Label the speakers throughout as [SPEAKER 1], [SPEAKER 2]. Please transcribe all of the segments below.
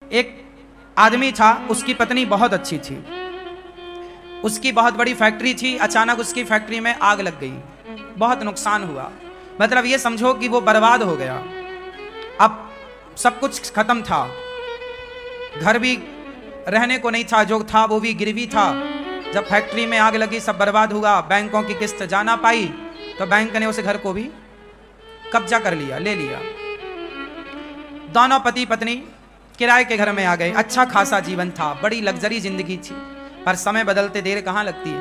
[SPEAKER 1] एक आदमी था, उसकी पत्नी बहुत अच्छी थी, उसकी बहुत बड़ी फैक्ट्री थी। अचानक उसकी फैक्ट्री में आग लग गई, बहुत नुकसान हुआ। मतलब ये समझो कि वो बर्बाद हो गया। अब सब कुछ खत्म था, घर भी रहने को नहीं था, जो था वो भी गिरवी था। जब फैक्ट्री में आग लगी, सब बर्बाद हुआ, बैंकों की किस्त जा ना पाई, तो बैंक ने उस घर को भी कब्जा कर लिया, ले लिया। दोनों पति पत्नी किराए के घर में आ गए। अच्छा खासा जीवन था, बड़ी लग्जरी जिंदगी थी, पर समय बदलते देर कहां लगती है।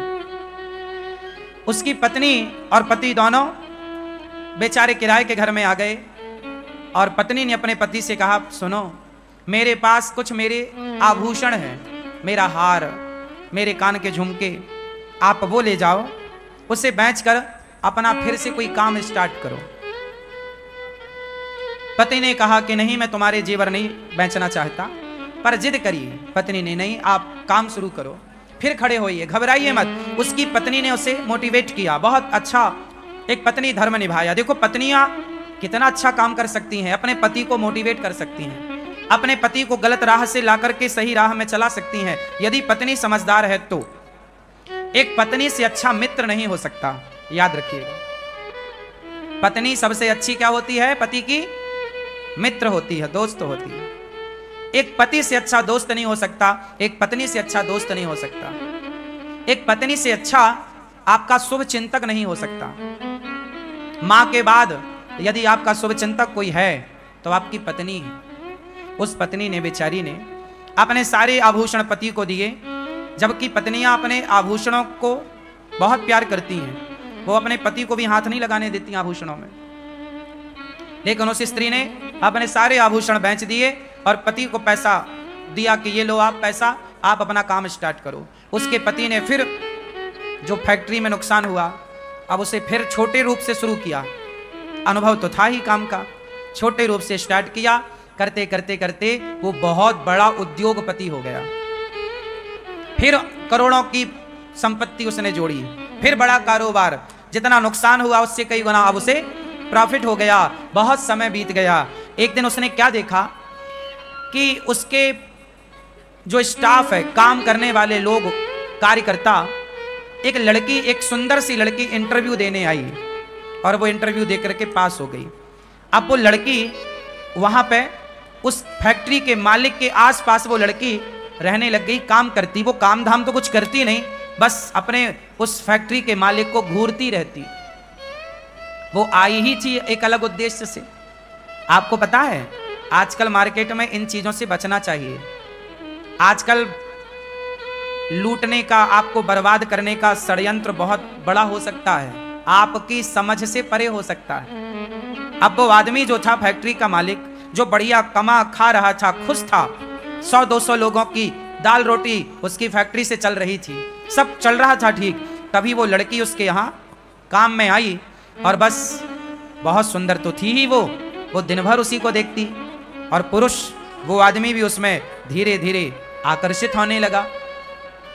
[SPEAKER 1] उसकी पत्नी और पति दोनों बेचारे किराए के घर में आ गए और पत्नी ने अपने पति से कहा, सुनो, मेरे पास कुछ मेरे आभूषण हैं, मेरा हार, मेरे कान के झुमके, आप वो ले जाओ, उसे बेचकर अपना फिर से कोई काम स्टार्ट करो। पति ने कहा कि नहीं, मैं तुम्हारे जेवर नहीं बेचना चाहता, पर जिद करिए। पत्नी ने, नहीं, आप काम शुरू करो, फिर खड़े होइए, घबराइए मत। उसकी पत्नी ने उसे मोटिवेट किया, बहुत अच्छा एक पत्नी धर्म निभाया। देखो पत्नियां कितना अच्छा काम कर सकती हैं, अपने पति को मोटिवेट कर सकती हैं, अपने पति को गलत राह से लाकर के सही राह में चला सकती हैं, यदि पत्नी समझदार है तो। एक पत्नी से अच्छा मित्र नहीं हो सकता, याद रखिएगा। पत्नी सबसे अच्छी क्या होती है? पति की मित्र होती है, दोस्त होती है। एक पति से अच्छा दोस्त नहीं हो सकता, एक पत्नी से अच्छा दोस्त नहीं हो सकता, एक पत्नी से अच्छा आपका शुभ चिंतक नहीं हो सकता। मां के बाद यदि आपका शुभ चिंतक कोई है तो आपकी पत्नी है। उस पत्नी ने, बेचारी ने, अपने सारे आभूषण पति को दिए, जबकि पत्नियां अपने आभूषणों को बहुत प्यार करती हैं, वो अपने पति को भी हाथ नहीं लगाने देती आभूषणों में। लेकिन उस स्त्री ने अपने सारे आभूषण बेच दिए और पति को पैसा दिया कि ये लो आप पैसा, आप अपना काम स्टार्ट करो। उसके पति ने फिर जो फैक्ट्री में नुकसान हुआ, अब उसे फिर छोटे रूप से शुरू किया। अनुभव तो था ही काम का, छोटे रूप से स्टार्ट किया। करते करते करते वो बहुत बड़ा उद्योगपति हो गया। फिर करोड़ों की संपत्ति उसने जोड़ी, फिर बड़ा कारोबार, जितना नुकसान हुआ उससे कई गुना अब उसे प्रॉफिट हो गया। बहुत समय बीत गया। एक दिन उसने क्या देखा कि उसके जो स्टाफ है, काम करने वाले लोग, कार्यकर्ता, एक लड़की, एक सुंदर सी लड़की इंटरव्यू देने आई और वो इंटरव्यू देकर के पास हो गई। अब वो लड़की वहां पे उस फैक्ट्री के मालिक के आसपास वो लड़की रहने लग गई, काम करती। वो काम धाम तो कुछ करती नहीं, बस अपने उस फैक्ट्री के मालिक को घूरती रहती। वो आई ही थी एक अलग उद्देश्य से। आपको पता है आजकल मार्केट में इन चीजों से बचना चाहिए। आजकल लूटने का, आपको बर्बाद करने का षड्यंत्र बहुत बड़ा हो सकता है, आपकी समझ से परे हो सकता है। अब वो आदमी जो था, फैक्ट्री का मालिक, जो बढ़िया कमा खा रहा था, खुश था, 100-200 लोगों की दाल रोटी उसकी फैक्ट्री से चल रही थी, सब चल रहा था ठीक। तभी वो लड़की उसके यहाँ काम में आई और बस, बहुत सुंदर तो थी ही वो दिन भर उसी को देखती। और पुरुष, वो आदमी भी उसमें धीरे धीरे आकर्षित होने लगा।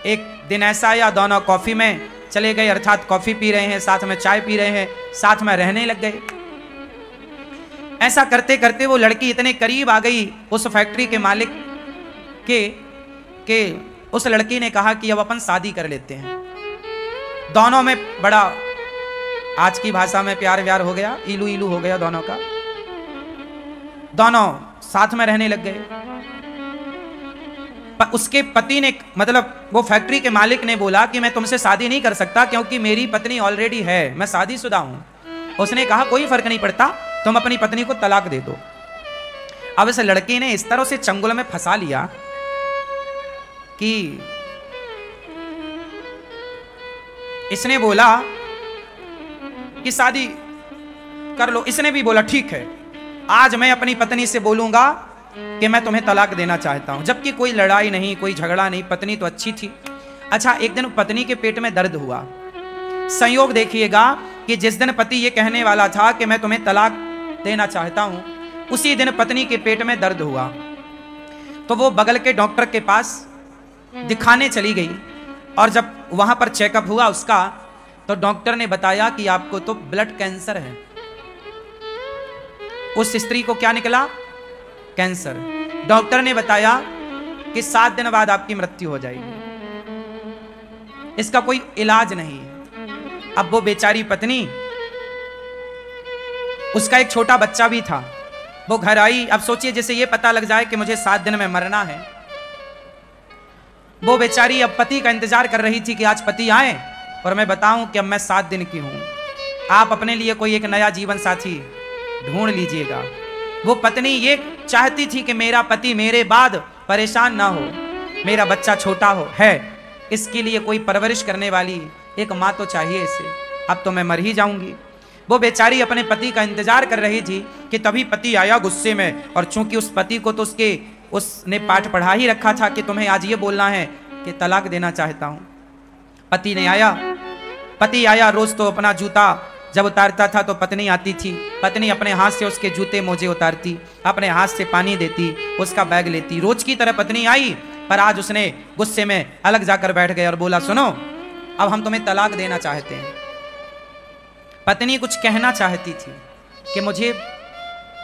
[SPEAKER 1] एक दिन ऐसा आया, दोनों कॉफी में चले गए, अर्थात कॉफी पी रहे हैं, साथ में चाय पी रहे हैं, साथ में रहने लग गए। ऐसा करते करते वो लड़की इतने करीब आ गई उस फैक्ट्री के मालिक के उस लड़की ने कहा कि अब अपन शादी कर लेते हैं। दोनों में बड़ा, आज की भाषा में, प्यार व्यार हो गया, इलू इलू हो गया दोनों का। दोनों साथ में रहने लग गए। उसके पति ने, मतलब वो फैक्ट्री के मालिक ने बोला कि मैं तुमसे शादी नहीं कर सकता क्योंकि मेरी पत्नी ऑलरेडी है, मैं शादीशुदा हूं। उसने कहा कोई फर्क नहीं पड़ता, तुम अपनी पत्नी को तलाक दे दो। अब इस लड़की ने इस तरह से चंगुल में फंसा लिया कि इसने बोला कि शादी कर लो। इसने भी बोला ठीक है, आज मैं अपनी पत्नी से बोलूंगा कि मैं तुम्हें तलाक देना चाहता हूं। जबकि कोई लड़ाई नहीं, कोई झगड़ा नहीं, पत्नी तो अच्छी थी। अच्छा, एक दिन पत्नी के पेट में दर्द हुआ। संयोग देखिएगा कि जिस दिन पति ये कहने वाला था कि मैं तुम्हें तलाक देना चाहता हूं, उसी दिन पत्नी के पेट में दर्द हुआ। तो वो बगल के डॉक्टर के पास दिखाने चली गई और जब वहां पर चेकअप हुआ उसका, तो डॉक्टर ने बताया कि आपको तो ब्लड कैंसर है। उस स्त्री को क्या निकला? कैंसर। डॉक्टर ने बताया कि 7 दिन बाद आपकी मृत्यु हो जाएगी, इसका कोई इलाज नहीं है। अब वो बेचारी पत्नी, उसका एक छोटा बच्चा भी था, वो घर आई। अब सोचिए, जैसे ये पता लग जाए कि मुझे 7 दिन में मरना है, वो बेचारी अब पति का इंतजार कर रही थी कि आज पति आए और मैं बताऊं कि अब मैं 7 दिन की हूं। आप अपने लिए कोई एक नया जीवन साथी ढूंढ लीजिएगा। वो पत्नी ये चाहती थी कि मेरा पति मेरे बाद परेशान ना हो, मेरा बच्चा छोटा हो, है इसके लिए कोई परवरिश करने वाली एक माँ तो चाहिए इसे, अब तो मैं मर ही जाऊंगी। वो बेचारी अपने पति का इंतजार कर रही थी कि तभी पति आया गुस्से में, और चूंकि उस पति को तो उसने पाठ पढ़ा ही रखा था कि तुम्हें आज ये बोलना है कि तलाक देना चाहता हूं। पति आया। रोज तो अपना जूता जब उतारता था तो पत्नी आती थी, पत्नी अपने हाथ से उसके जूते मोजे उतारती, अपने हाथ से पानी देती, उसका बैग लेती। रोज की तरह पत्नी आई, पर आज उसने गुस्से में अलग जाकर बैठ गए और बोला, सुनो अब हम तुम्हें तलाक देना चाहते हैं। पत्नी कुछ कहना चाहती थी कि मुझे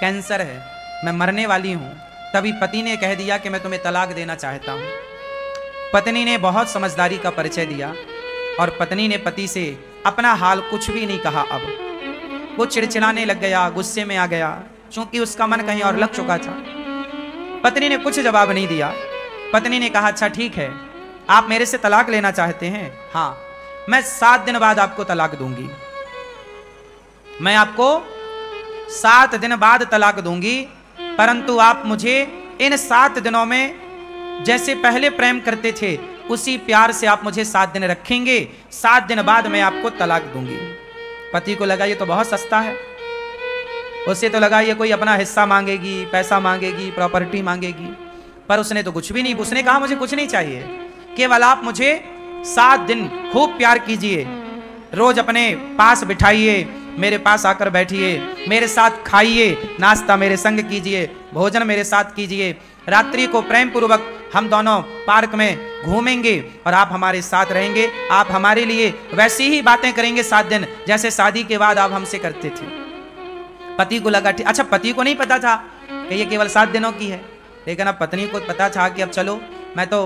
[SPEAKER 1] कैंसर है, मैं मरने वाली हूं। तभी पति ने कह दिया कि मैं तुम्हें तलाक देना चाहता हूं। पत्नी ने बहुत समझदारी का परिचय दिया और पत्नी ने पति से अपना हाल कुछ भी नहीं कहा। अब वो चिड़चिड़ाने लग गया, गुस्से में आ गया, क्योंकि उसका मन कहीं और लग चुका था। पत्नी ने कुछ जवाब नहीं दिया। पत्नी ने कहा, अच्छा ठीक है, आप मेरे से तलाक लेना चाहते हैं? हाँ, मैं 7 दिन बाद आपको तलाक दूंगी, मैं आपको 7 दिन बाद तलाक दूंगी, परंतु आप मुझे इन 7 दिनों में जैसे पहले प्रेम करते थे उसी प्यार से आप मुझे 7 दिन रखेंगे, 7 दिन बाद मैं आपको तलाक दूंगी। पति को लगा ये तो बहुत सस्ता है, उसे तो लगा ये कोई अपना हिस्सा मांगेगी, पैसा मांगेगी, प्रॉपर्टी मांगेगी, पर उसने तो कुछ भी नहीं। उसने कहा मुझे कुछ नहीं चाहिए, केवल आप मुझे 7 दिन खूब प्यार कीजिए, रोज अपने पास बिठाइए, मेरे पास आकर बैठिए, मेरे साथ खाइए, नाश्ता मेरे संग कीजिए, भोजन मेरे साथ कीजिए, रात्रि को प्रेम पूर्वक हम दोनों पार्क में घूमेंगे और आप हमारे साथ रहेंगे। आप हमारे लिए वैसी ही बातें करेंगे 7 दिन जैसे शादी के बाद आप हमसे करते थे। पति को लगा अच्छा, पति को नहीं पता था कि ये केवल 7 दिनों की है, लेकिन अब पत्नी को पता था कि अब चलो मैं तो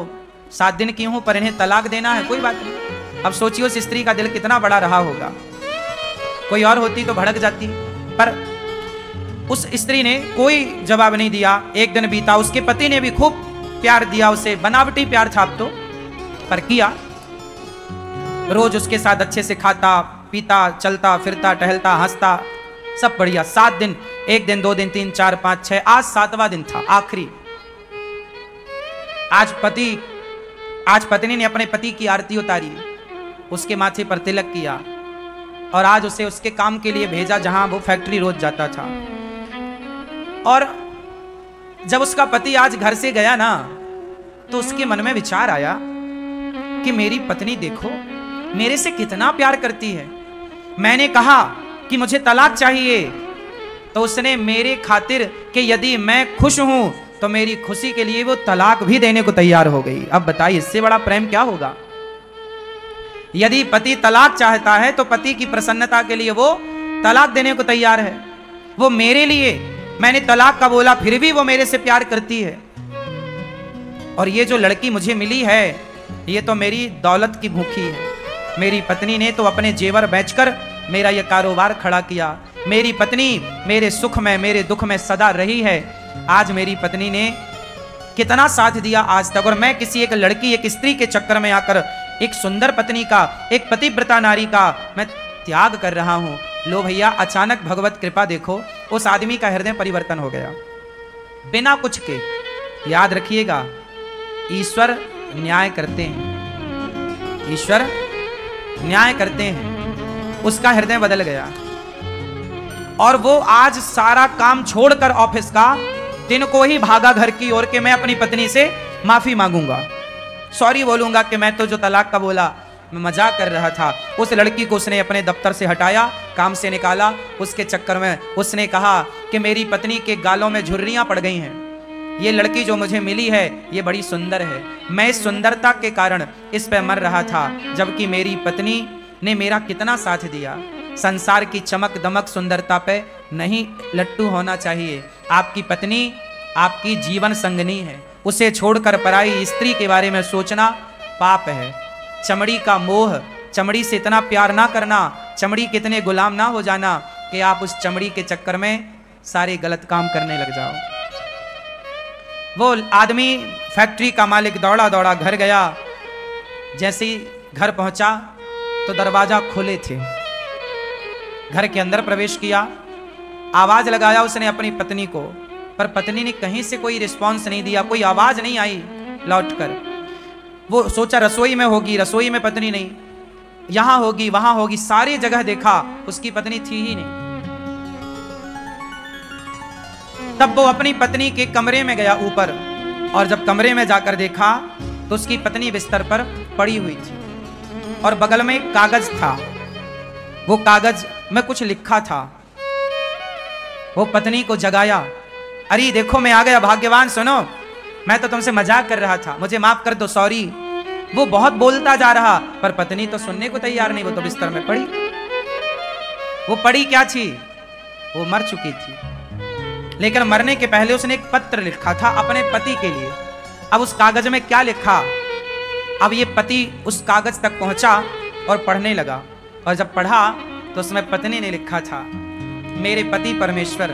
[SPEAKER 1] 7 दिन की हूं, पर इन्हें तलाक देना है, कोई बात नहीं। अब सोचिए उस स्त्री का दिल कितना बड़ा रहा होगा, कोई और होती तो भड़क जाती, पर उस स्त्री ने कोई जवाब नहीं दिया। एक दिन बीता, उसके पति ने भी खूब प्यार दिया उसे, बनावटी प्यार था अब तो, पर किया। रोज उसके साथ अच्छे से खाता पीता, चलता फिरता, टहलता, हंसता, सब बढ़िया। 7 दिन, 1 दिन, 2 दिन, 3, 4, 5, 6, आज 7वां दिन था, आखिरी। आज पत्नी ने अपने पति की आरती उतारी, उसके माथे पर तिलक किया और आज उसे उसके काम के लिए भेजा जहां वो फैक्ट्री रोज जाता था। और जब उसका पति आज घर से गया ना, तो उसके मन में विचार आया कि मेरी पत्नी देखो मेरे से कितना प्यार करती है, मैंने कहा कि मुझे तलाक चाहिए तो उसने मेरे खातिर कि यदि मैं खुश हूं तो मेरी खुशी के लिए वो तलाक भी देने को तैयार हो गई। अब बताइए इससे बड़ा प्रेम क्या होगा। यदि पति तलाक चाहता है तो पति की प्रसन्नता के लिए वो तलाक देने को तैयार है। वो मेरे लिए, मैंने तलाक का बोला फिर भी वो मेरे से प्यार करती है। और ये जो लड़की मुझे मिली है ये तो मेरी दौलत की भूखी है। मेरी पत्नी ने तो अपने जेवर बेचकर मेरा ये कारोबार खड़ा किया। मेरी पत्नी मेरे सुख में मेरे दुख में सदा रही है। आज मेरी पत्नी ने कितना साथ दिया आज तक, और मैं किसी एक लड़की, एक स्त्री के चक्कर में आकर एक सुंदर पत्नी का, एक पतिव्रता नारी का मैं त्याग कर रहा हूं। लो भैया, अचानक भगवत कृपा देखो, उस आदमी का हृदय परिवर्तन हो गया बिना कुछ के। याद रखिएगा, ईश्वर न्याय करते हैं, ईश्वर न्याय करते हैं। उसका हृदय बदल गया और वो आज सारा काम छोड़कर ऑफिस का दिन को ही भागा घर की ओर के मैं अपनी पत्नी से माफी मांगूंगा, सॉरी बोलूंगा कि मैं तो जो तलाक का बोला मैं मजाक कर रहा था। उस लड़की को उसने अपने दफ्तर से हटाया, काम से निकाला। उसके चक्कर में उसने कहा कि मेरी पत्नी के गालों में झुर्रियां पड़ गई हैं, ये लड़की जो मुझे मिली है ये बड़ी सुंदर है, मैं इस सुंदरता के कारण इस पे मर रहा था, जबकि मेरी पत्नी ने मेरा कितना साथ दिया। संसार की चमक दमक सुंदरता पे नहीं लट्टू होना चाहिए। आपकी पत्नी आपकी जीवन संगनी है, उसे छोड़कर पराई स्त्री के बारे में सोचना पाप है। चमड़ी का मोह, चमड़ी से इतना प्यार ना करना, चमड़ी के इतने गुलाम ना हो जाना कि आप उस चमड़ी के चक्कर में सारे गलत काम करने लग जाओ। वो आदमी फैक्ट्री का मालिक दौड़ा दौड़ा घर गया। जैसे ही घर पहुंचा तो दरवाजा खोले थे। घर के अंदर प्रवेश किया, आवाज लगाया उसने अपनी पत्नी को, पर पत्नी ने कहीं से कोई रिस्पांस नहीं दिया, कोई आवाज नहीं आई लौटकर। वो सोचा रसोई में होगी, रसोई में पत्नी नहीं, यहां होगी वहां होगी, सारी जगह देखा, उसकी पत्नी थी ही नहीं। तब वो अपनी पत्नी के कमरे में गया ऊपर, और जब कमरे में जाकर देखा तो उसकी पत्नी बिस्तर पर पड़ी हुई थी और बगल में एक कागज था। वो कागज में कुछ लिखा था। वो पत्नी को जगाया, अरे देखो मैं आ गया भाग्यवान, सुनो मैं तो तुमसे मजाक कर रहा था, मुझे माफ कर दो, सॉरी। वो बहुत बोलता जा रहा, पर पत्नी तो सुनने को तैयार नहीं, वो तो बिस्तर में पड़ी। वो पड़ी क्या थी? वो मर चुकी थी, लेकिन मरने के पहले उसने एक पत्र लिखा था अपने पति के लिए। अब उस कागज में क्या लिखा? अब ये पति उस कागज तक पहुंचा और पढ़ने लगा, और जब पढ़ा तो उसमें पत्नी ने लिखा था, मेरे पति परमेश्वर,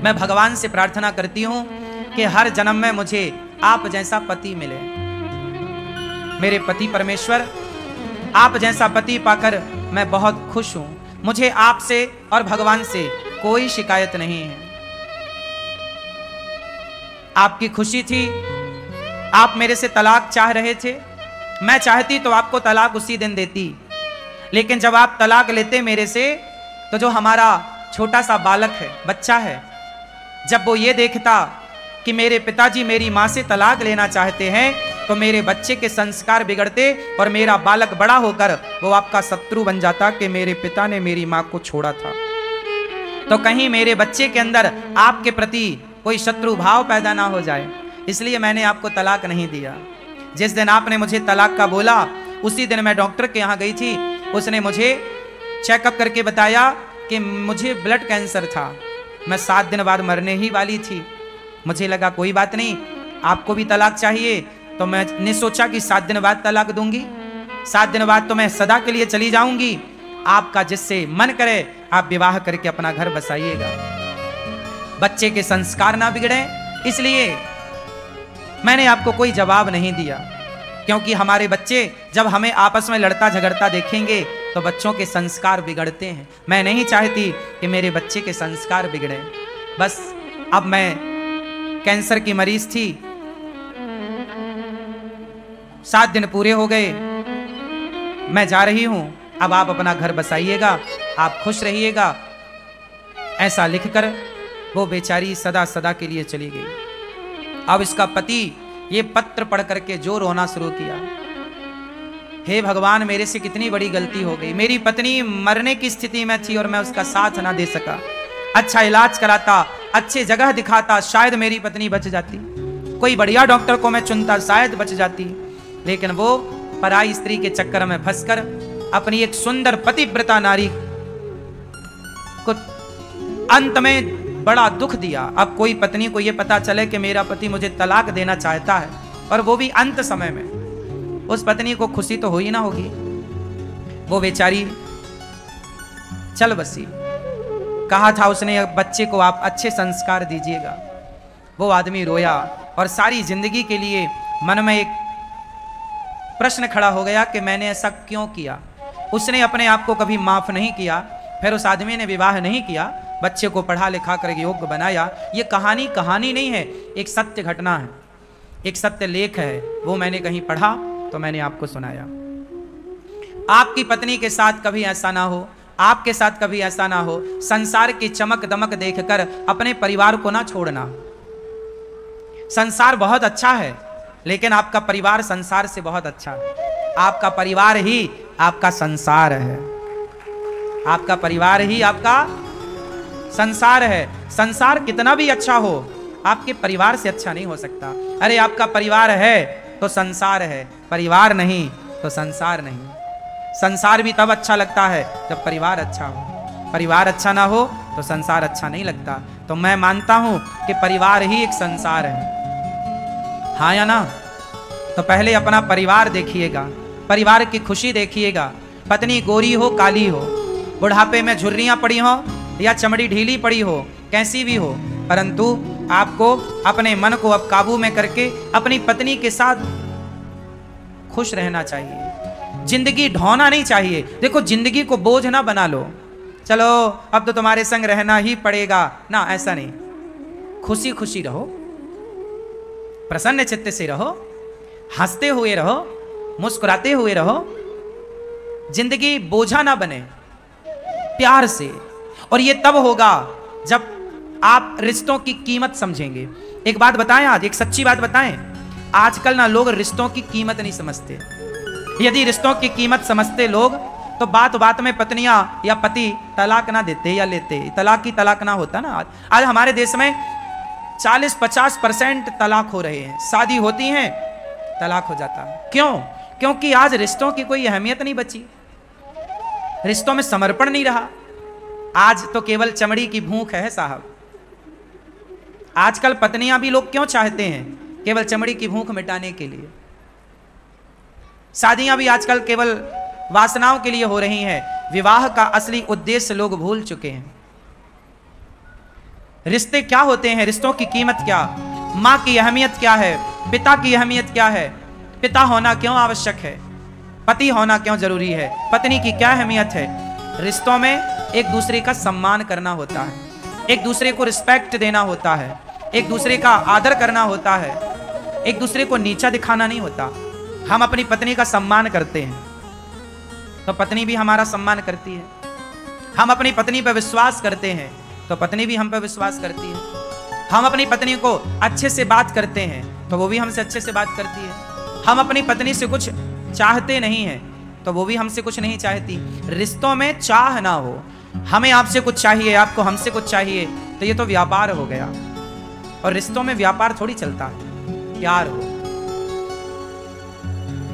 [SPEAKER 1] मैं भगवान से प्रार्थना करती हूं कि हर जन्म में मुझे आप जैसा पति मिले। मेरे पति परमेश्वर, आप जैसा पति पाकर मैं बहुत खुश हूं, मुझे आपसे और भगवान से कोई शिकायत नहीं है। आपकी खुशी थी, आप मेरे से तलाक चाह रहे थे, मैं चाहती तो आपको तलाक उसी दिन देती, लेकिन जब आप तलाक लेते मेरे से, तो जो हमारा छोटा सा बालक है, बच्चा है, जब वो ये देखता कि मेरे पिताजी मेरी माँ से तलाक लेना चाहते हैं, तो मेरे बच्चे के संस्कार बिगड़ते और मेरा बालक बड़ा होकर वो आपका शत्रु बन जाता कि मेरे पिता ने मेरी माँ को छोड़ा था। तो कहीं मेरे बच्चे के अंदर आपके प्रति कोई शत्रु भाव पैदा ना हो जाए, इसलिए मैंने आपको तलाक नहीं दिया। जिस दिन आपने मुझे तलाक का बोला, उसी दिन मैं डॉक्टर के यहाँ गई थी। उसने मुझे चेकअप करके बताया कि मुझे ब्लड कैंसर था, मैं 7 दिन बाद मरने ही वाली थी। मुझे लगा कोई बात नहीं, आपको भी तलाक चाहिए, तो मैंने सोचा कि 7 दिन बाद तलाक दूंगी, 7 दिन बाद तो मैं सदा के लिए चली जाऊंगी। आपका जिससे मन करे आप विवाह करके अपना घर बसाइएगा, बच्चे के संस्कार ना बिगड़े, इसलिए मैंने आपको कोई जवाब नहीं दिया। क्योंकि हमारे बच्चे जब हमें आपस में लड़ता झगड़ता देखेंगे तो बच्चों के संस्कार बिगड़ते हैं। मैं नहीं चाहती कि मेरे बच्चे के संस्कार बिगड़े। बस अब मैं कैंसर की मरीज थी, 7 दिन पूरे हो गए, मैं जा रही हूं, अब आप अपना घर बसाइएगा, आप खुश रहिएगा। ऐसा लिखकर वो बेचारी सदा सदा के लिए चली गई। अब इसका पति ये पत्र पढ़ करके जो रोना शुरू किया, हे भगवान, मेरे से कितनी बड़ी गलती हो गई, मेरी पत्नी मरने की स्थिति में थी और मैं उसका साथ ना दे सका। अच्छा इलाज कराता, अच्छे जगह दिखाता, शायद मेरी पत्नी बच जाती, कोई बढ़िया डॉक्टर को मैं चुनता, शायद बच जाती। लेकिन वो पराई स्त्री के चक्कर में फंसकर अपनी एक सुंदर पतिव्रता नारी को अंत में बड़ा दुख दिया। अब कोई पत्नी को यह पता चले कि मेरा पति मुझे तलाक देना चाहता है, और वो भी अंत समय में, उस पत्नी को खुशी तो हो ही ना होगी। वो बेचारी चल बसी। कहा था उसने बच्चे को आप अच्छे संस्कार दीजिएगा। वो आदमी रोया और सारी जिंदगी के लिए मन में एक प्रश्न खड़ा हो गया कि मैंने ऐसा क्यों किया। उसने अपने आप को कभी माफ नहीं किया। फिर उस आदमी ने विवाह नहीं किया, बच्चे को पढ़ा लिखा कर योग्य बनाया। ये कहानी नहीं है, एक सत्य घटना है, एक सत्य लेख है। वो मैंने कहीं पढ़ा तो मैंने आपको सुनाया। आपकी पत्नी के साथ कभी ऐसा ना हो, आपके साथ कभी ऐसा ना हो। संसार की चमक दमक देखकर अपने परिवार को ना छोड़ना। संसार बहुत अच्छा है, लेकिन आपका परिवार संसार से बहुत अच्छा है। आपका परिवार ही आपका संसार है, आपका परिवार ही आपका संसार है। संसार कितना भी अच्छा हो, आपके परिवार से अच्छा नहीं हो सकता। अरे आपका परिवार है तो संसार है, परिवार नहीं तो संसार नहीं। संसार भी तब अच्छा लगता है जब परिवार अच्छा हो। परिवार अच्छा ना हो तो संसार अच्छा नहीं लगता। तो मैं मानता हूं कि परिवार ही एक संसार है, हाँ या ना? तो पहले अपना परिवार देखिएगा, परिवार की खुशी देखिएगा। पत्नी गोरी हो काली हो, बुढ़ापे में झुर्रियां पड़ी हो या चमड़ी ढीली पड़ी हो, कैसी भी हो, परंतु आपको अपने मन को अब काबू में करके अपनी पत्नी के साथ खुश रहना चाहिए। जिंदगी ढोना नहीं चाहिए। देखो, जिंदगी को बोझ ना बना लो, चलो अब तो तुम्हारे संग रहना ही पड़ेगा ना, ऐसा नहीं। खुशी खुशी रहो, प्रसन्न चित्त से रहो, हंसते हुए रहो, मुस्कुराते हुए रहो। जिंदगी बोझा ना बने, प्यार से। और ये तब होगा जब आप रिश्तों की कीमत समझेंगे। एक बात बताएं, आज एक सच्ची बात बताएं, आजकल ना लोग रिश्तों की कीमत नहीं समझते। यदि रिश्तों की कीमत समझते लोग तो बात बात में पत्नियां या पति तलाक ना देते या लेते, तलाक की तलाक ना होता ना। आज हमारे देश में 40-50% तलाक हो रहे हैं, शादी होती हैं तलाक हो जाता है। क्यों? क्योंकि आज रिश्तों की कोई अहमियत नहीं बची, रिश्तों में समर्पण नहीं रहा। आज तो केवल चमड़ी की भूख है साहब। आजकल पत्नियां भी लोग क्यों चाहते हैं? केवल चमड़ी की भूख मिटाने के लिए। शादियां भी आजकल केवल वासनाओं के लिए हो रही हैं। विवाह का असली उद्देश्य लोग भूल चुके हैं। रिश्ते क्या होते हैं? रिश्तों की कीमत क्या? मां की अहमियत क्या है? पिता की अहमियत क्या है? पिता होना क्यों आवश्यक है? पति होना क्यों जरूरी है? पत्नी की क्या अहमियत है? रिश्तों में एक दूसरे का सम्मान करना होता है, एक दूसरे को रिस्पेक्ट देना होता है, एक दूसरे का आदर करना होता है, एक दूसरे को नीचा दिखाना नहीं होता। हम अपनी पत्नी का सम्मान करते हैं तो पत्नी भी हमारा सम्मान करती है। हम अपनी पत्नी पर विश्वास करते हैं तो पत्नी भी हम पर विश्वास करती है। हम अपनी पत्नी को अच्छे से बात करते हैं तो वो भी हमसे अच्छे से बात करती है। हम अपनी पत्नी से कुछ चाहते नहीं हैं तो वो भी हमसे कुछ नहीं चाहती। रिश्तों में चाह ना हो, हमें आपसे कुछ चाहिए, आपको हमसे कुछ चाहिए, तो ये तो व्यापार हो गया। और रिश्तों में व्यापार थोड़ी चलता है। प्यार हो,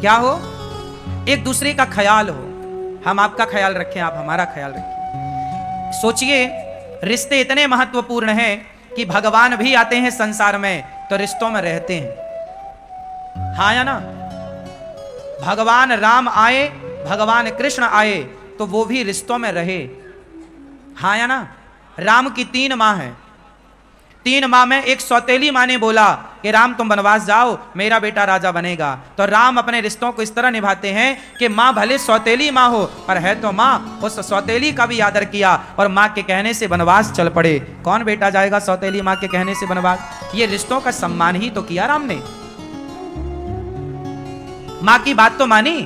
[SPEAKER 1] क्या हो? एक दूसरे का ख्याल हो। हम आपका ख्याल रखें, आप हमारा ख्याल रखें। सोचिए, रिश्ते इतने महत्वपूर्ण हैं कि भगवान भी आते हैं संसार में तो रिश्तों में रहते हैं, हाँ या ना? भगवान राम आए, भगवान कृष्ण आए तो वो भी रिश्तों में रहे, हाँ या ना? राम की 3 माँ हैं। 3 माँ में एक सौतेली माँ ने बोला कि राम तुम वनवास जाओ, मेरा बेटा राजा बनेगा। तो राम अपने रिश्तों को इस तरह निभाते हैं कि माँ भले सौतेली माँ हो पर है तो माँ। उस सौतेली का भी आदर किया और माँ के कहने से वनवास चल पड़े। कौन बेटा जाएगा सौतेली माँ के कहने से वनवास? ये रिश्तों का सम्मान ही तो किया राम ने। माँ की बात तो मानी।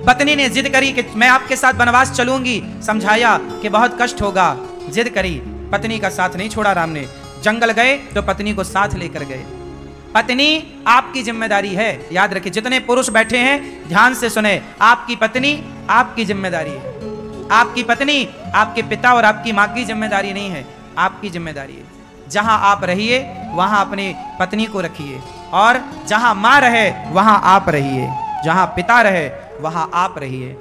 [SPEAKER 1] पत्नी ने जिद करी कि मैं आपके साथ वनवास चलूंगी, समझाया कि बहुत कष्ट होगा, जिद करी, पत्नी का साथ नहीं छोड़ा राम ने। जंगल गए तो पत्नी को साथ लेकर गए। पत्नी आपकी जिम्मेदारी है, याद रखिए। जितने पुरुष बैठे हैं ध्यान से सुने, आपकी पत्नी आपकी जिम्मेदारी है। आपकी पत्नी आपके पिता और आपकी माँ की जिम्मेदारी नहीं है, आपकी जिम्मेदारी है। जहां आप रहिए वहां अपनी पत्नी को रखिए, और जहां माँ रहे वहां आप रहिए, जहां पिता रहे वहां आप रहिए।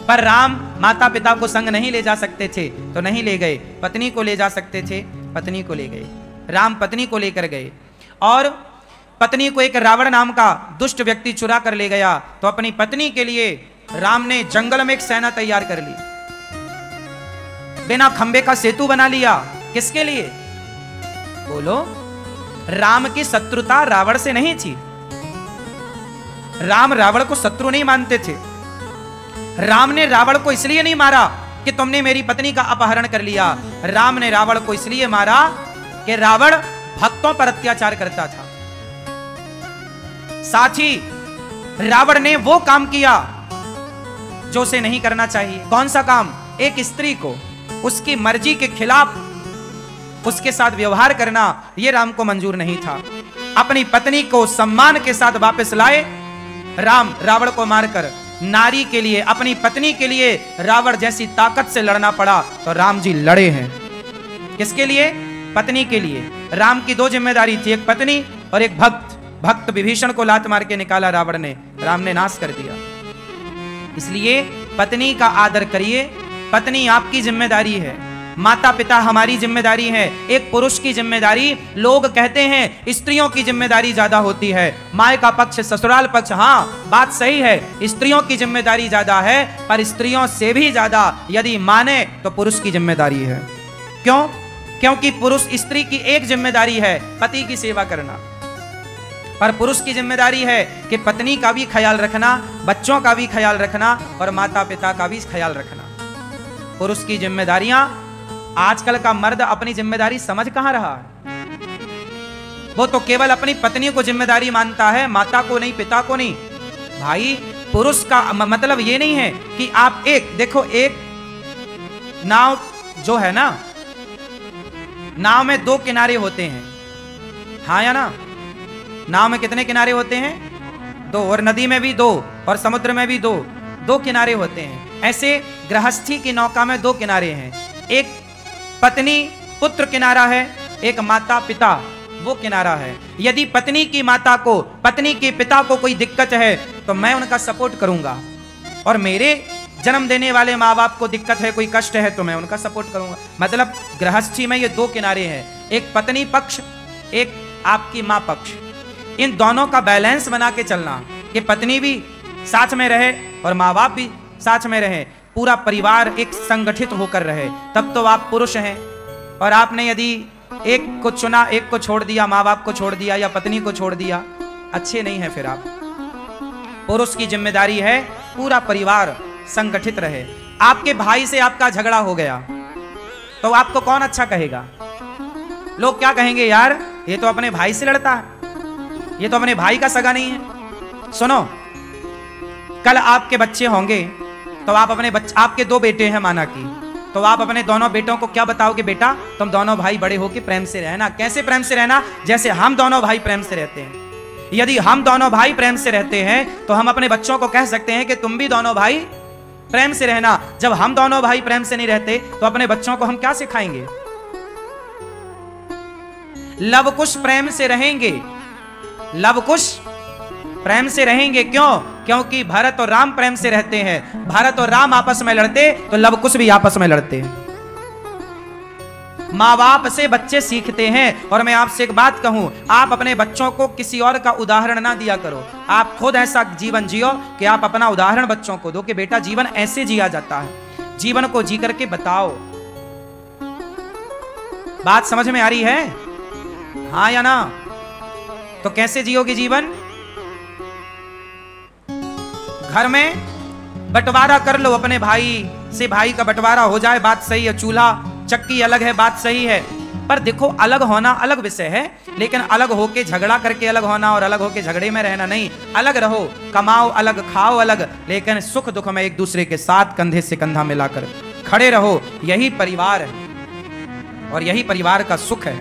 [SPEAKER 1] पर राम माता पिता को संग नहीं ले जा सकते थे तो नहीं ले गए, पत्नी को ले जा सकते थे, पत्नी को ले गए। राम पत्नी को लेकर गए और पत्नी को एक रावण नाम का दुष्ट व्यक्ति चुरा कर ले गया। तो अपनी पत्नी के लिए राम ने जंगल में एक सेना तैयार कर ली, बिना खंबे का सेतु बना लिया। किसके लिए? बोलो। राम की शत्रुता रावण से नहीं थी। राम रावण को शत्रु नहीं मानते थे। राम ने रावण को इसलिए नहीं मारा कि तुमने मेरी पत्नी का अपहरण कर लिया। राम ने रावण को इसलिए मारा कि रावण भक्तों पर अत्याचार करता था। साथ ही रावण ने वो काम किया जो उसे नहीं करना चाहिए। कौन सा काम? एक स्त्री को उसकी मर्जी के खिलाफ उसके साथ व्यवहार करना, यह राम को मंजूर नहीं था। अपनी पत्नी को सम्मान के साथ वापस लाए राम, रावण को मारकर। नारी के लिए, अपनी पत्नी के लिए रावण जैसी ताकत से लड़ना पड़ा तो राम जी लड़े हैं। किसके लिए? पत्नी के लिए। राम की 2 जिम्मेदारी थी, एक पत्नी और एक भक्त। भक्त विभीषण को लात मार के निकाला रावण ने, राम ने नाश कर दिया। इसलिए पत्नी का आदर करिए, पत्नी आपकी जिम्मेदारी है, माता पिता हमारी जिम्मेदारी है। एक पुरुष की जिम्मेदारी, लोग कहते हैं स्त्रियों की जिम्मेदारी ज्यादा होती है, माँ का पक्ष ससुराल पक्ष, हाँ बात सही है, स्त्रियों की जिम्मेदारी ज्यादा है, पर स्त्रियों से भी ज्यादा यदि माने तो पुरुष की जिम्मेदारी है। क्यों? क्योंकि पुरुष, स्त्री की एक जिम्मेदारी है पति की सेवा करना, पर पुरुष की जिम्मेदारी है कि पत्नी का भी ख्याल रखना, बच्चों का भी ख्याल रखना और माता पिता का भी ख्याल रखना। पुरुष की जिम्मेदारियां, आजकल का मर्द अपनी जिम्मेदारी समझ कहां रहा है? वो तो केवल अपनी पत्नी को जिम्मेदारी मानता है, माता को नहीं, पिता को नहीं। भाई पुरुष का मतलब ये नहीं है कि आप देखो, एक नाव जो है ना, नाव में दो किनारे होते हैं, हाँ या ना? नाव में कितने किनारे होते हैं? दो, और नदी में भी दो, और समुद्र में भी दो किनारे होते हैं। ऐसे गृहस्थी की नौका में दो किनारे हैं, एक पत्नी पुत्र किनारा है, एक माता पिता वो किनारा है। यदि पत्नी की माता को, पत्नी के पिता को कोई दिक्कत है तो मैं उनका सपोर्ट करूंगा, और मेरे जन्म देने वाले माँ बाप को दिक्कत है, कोई कष्ट है तो मैं उनका सपोर्ट करूंगा। मतलब गृहस्थी में ये दो किनारे हैं, एक पत्नी पक्ष, एक आपकी माँ पक्ष। इन दोनों का बैलेंस बना के चलना कि पत्नी भी साथ में रहे और माँ बाप भी साथ में रहे, पूरा परिवार एक संगठित होकर रहे, तब तो आप पुरुष हैं। और आपने यदि एक को चुना, एक को छोड़ दिया, माँ बाप को छोड़ दिया या पत्नी को छोड़ दिया, अच्छे नहीं है फिर आप। पुरुष की जिम्मेदारी है पूरा परिवार संगठित रहे। आपके भाई से आपका झगड़ा हो गया तो आपको कौन अच्छा कहेगा? लोग क्या कहेंगे, यार ये तो अपने भाई से लड़ता है, ये तो अपने भाई का सगा नहीं है। सुनो, कल आपके बच्चे होंगे तो आप अपने आपके दो बेटे हैं माना कि, तो आप अपने दोनों बेटों को क्या बताओगे, बेटा तुम दोनों भाई बड़े होके प्रेम से रहना। कैसे प्रेम से रहना? जैसे हम दोनों भाई प्रेम से रहते हैं। यदि हम दोनों भाई प्रेम से रहते हैं तो हम अपने बच्चों को कह सकते हैं कि तुम भी दोनों भाई प्रेम से रहना। जब हम दोनों भाई प्रेम से नहीं रहते तो अपने बच्चों को हम क्या सिखाएंगे? लव कुश प्रेम से रहेंगे, लव कुश प्रेम से रहेंगे। क्यों? क्योंकि भरत और राम प्रेम से रहते हैं। भरत और राम आपस में लड़ते तो लव कुश भी आपस में लड़ते हैं। माँ बाप से बच्चे सीखते हैं। और मैं आपसे एक बात कहूं, आप अपने बच्चों को किसी और का उदाहरण ना दिया करो, आप खुद ऐसा जीवन जियो कि आप अपना उदाहरण बच्चों को दो कि बेटा जीवन ऐसे जिया जाता है, जीवन को जी करके बताओ। बात समझ में आ रही है? हाँ या ना? तो कैसे जियोगे जीवन? घर में बंटवारा कर लो अपने भाई से, भाई का बंटवारा हो जाए, बात सही है। चूल्हा चक्की अलग है, बात सही है। पर देखो, अलग होना अलग विषय है, लेकिन अलग होके झगड़ा करके अलग होना और अलग होके झगड़े में रहना नहीं। अलग रहो, कमाओ अलग, खाओ अलग, लेकिन सुख दुख में एक दूसरे के साथ कंधे से कंधा मिलाकर खड़े रहो। यही परिवार है और यही परिवार का सुख है।